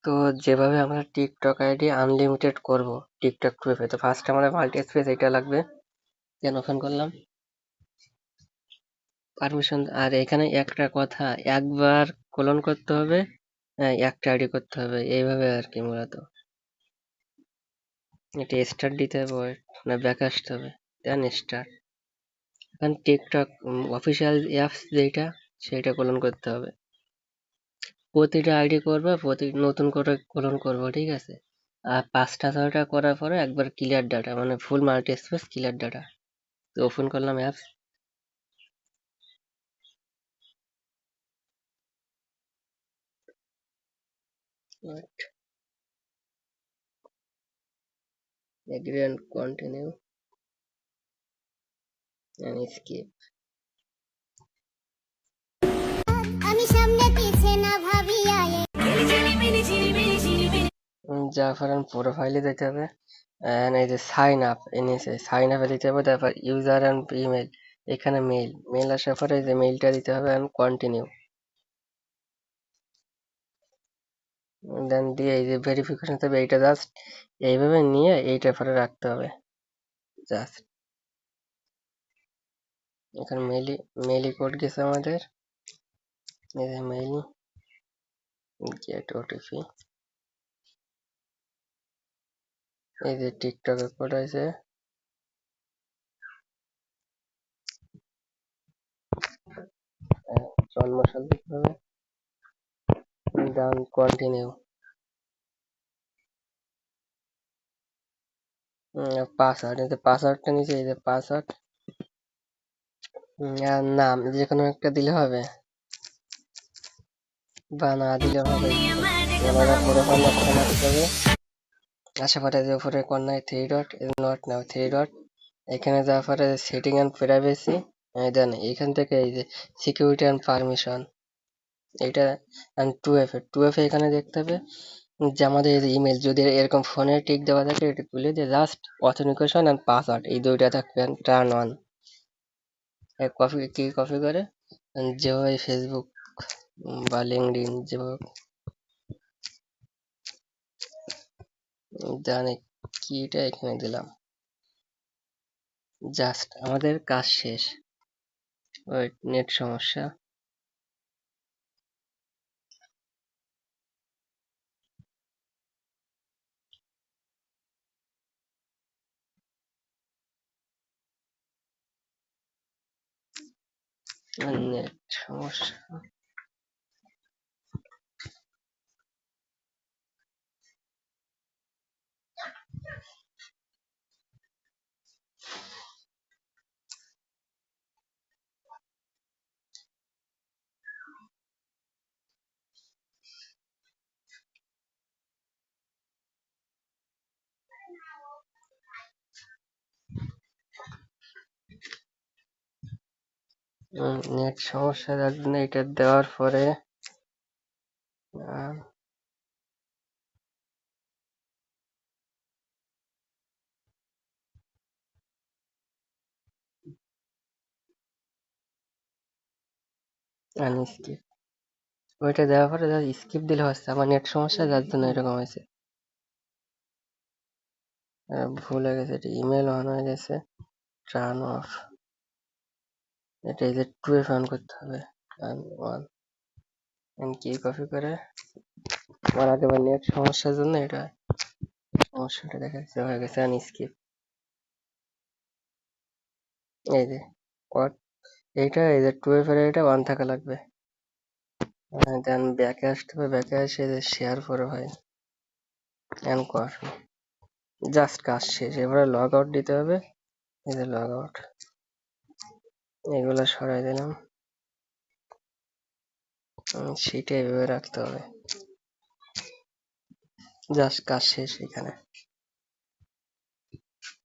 তো যেভাবে আমরা টিকটক আইডি আনলিমিটেড করব টিকটক টুয়েলভে, তো ফার্স্ট আমাদের মাল্টি স্পেস এটা লাগবে। দেন ওপেন করলাম পারমিশন। আর এখানে একটা কথা, একবার কোলন করতে হবে, একটা আইডি করতে হবে, এইভাবে আর কি মূলত। এটা স্টার্ট দিতে হবে না ব্যাক আসতে হবে, দেন স্টার্ট। এখন টিকটক অফিসিয়াল অ্যাপস যেটা সেটা কোলন করতে হবে। প্রতিটা আইডি করবো, প্রতি নতুন করে কোলন করবো, ঠিক আছে? আর 5টা 6টা করার পরে একবার ক্লিয়ার ডাটা, মানে ফুল মাল্টি স্পেস ক্লিয়ার ডাটা। তো ওপেন করলাম apps. Agri and continue and skip. আমি সামনে পিছে না ভাবিয়া যার প্রোফাইলে যেতে হবে, এই যে সাইন আপ, নিচে সাইন আপে দিতে হবে, তারপর ইউজার অ্যান্ড ইমেল, এখানে মেল আসার পরে এই যে মেইলটা দিতে হবে অ্যান্ড কন্টিনিউ। দেন দিয়ে এই যে ভেরিফিকেশন হবে, এইটা জাস্ট এইভাবে নিয়ে এইটার পরে রাখতে হবে জাস্ট। এখানে মেইলি কোড গেছে আমাদের, এই যে মেইল গেট ওটিপি, এই যে টিকটকের কোড আছে, জন্মসাল দিতে হবে, দেন কন্টিনিউ। পাসওয়ার্ড, এই যে পাসওয়ার্ডটা নিচে, এই যে পাসওয়ার্ড আর নাম যে কোনো একটা দিলে হবে বা না দিলে হবে। এবার প্রোফাইল অপশন আসতে হবে, আশেপাশে যে উপরে corner three dot, not now three dot, এখানে যাওয়ার পরে সেটিং অ্যান্ড প্রাইভেসি, দেন এখান থেকে এই যে সিকিউরিটি অ্যান্ড পারমিশন, এইটা টু এফ এখানে দেখতে হবে যে আমাদের এই যে ইমেল যদি এরকম ফোনে টিক দেওয়া থাকে, এটা তুলে দিয়ে জাস্ট অথেন্টিকেশন অ্যান্ড পাসওয়ার্ড এই দুইটা থাকবে টার্ন অন। কপি করে যেভাবে ফেসবুক বা লিঙ্কডইন যেভাবে জানে কিটা এখানে দিলাম, জাস্ট আমাদের কাজ শেষ। ওই নেট সমস্যা। নেট সমস্যা। নেট সমস্যা যার জন্য এটা দেওয়ার পরে আনস্কিপ, ওইটা দেওয়ার পরে স্কিপ দিলে হচ্ছে। আমার নেট সমস্যা যার জন্য এরকম হয়েছে, ভুল হয়ে গেছে। এটা ইমেল অন হয়ে গেছে, টার্ন অফ, এটা এই যে টু অন করতে হবে, টার্ন অন। কি কপি করে আমার আগেবার নেট সমস্যার জন্য এটা সমস্যাটা দেখা যাচ্ছে, হয়ে গেছে আনস্কিপ। এই যে এইটা এই যে টুয়েলভ এর এটা ওয়ান থাকা লাগবে। দেন ব্যাকে আসতে হবে, ব্যাকে এসে যে শেয়ার প্রোফাইল এন্ড কর, জাস্ট কাজ শেষ। এবারে লগ আউট দিতে হবে, এই যে লগ আউট, এগুলো সরাই দিলাম, সেটা এভাবে রাখতে হবে, জাস্ট কাজ শেষ এখানে।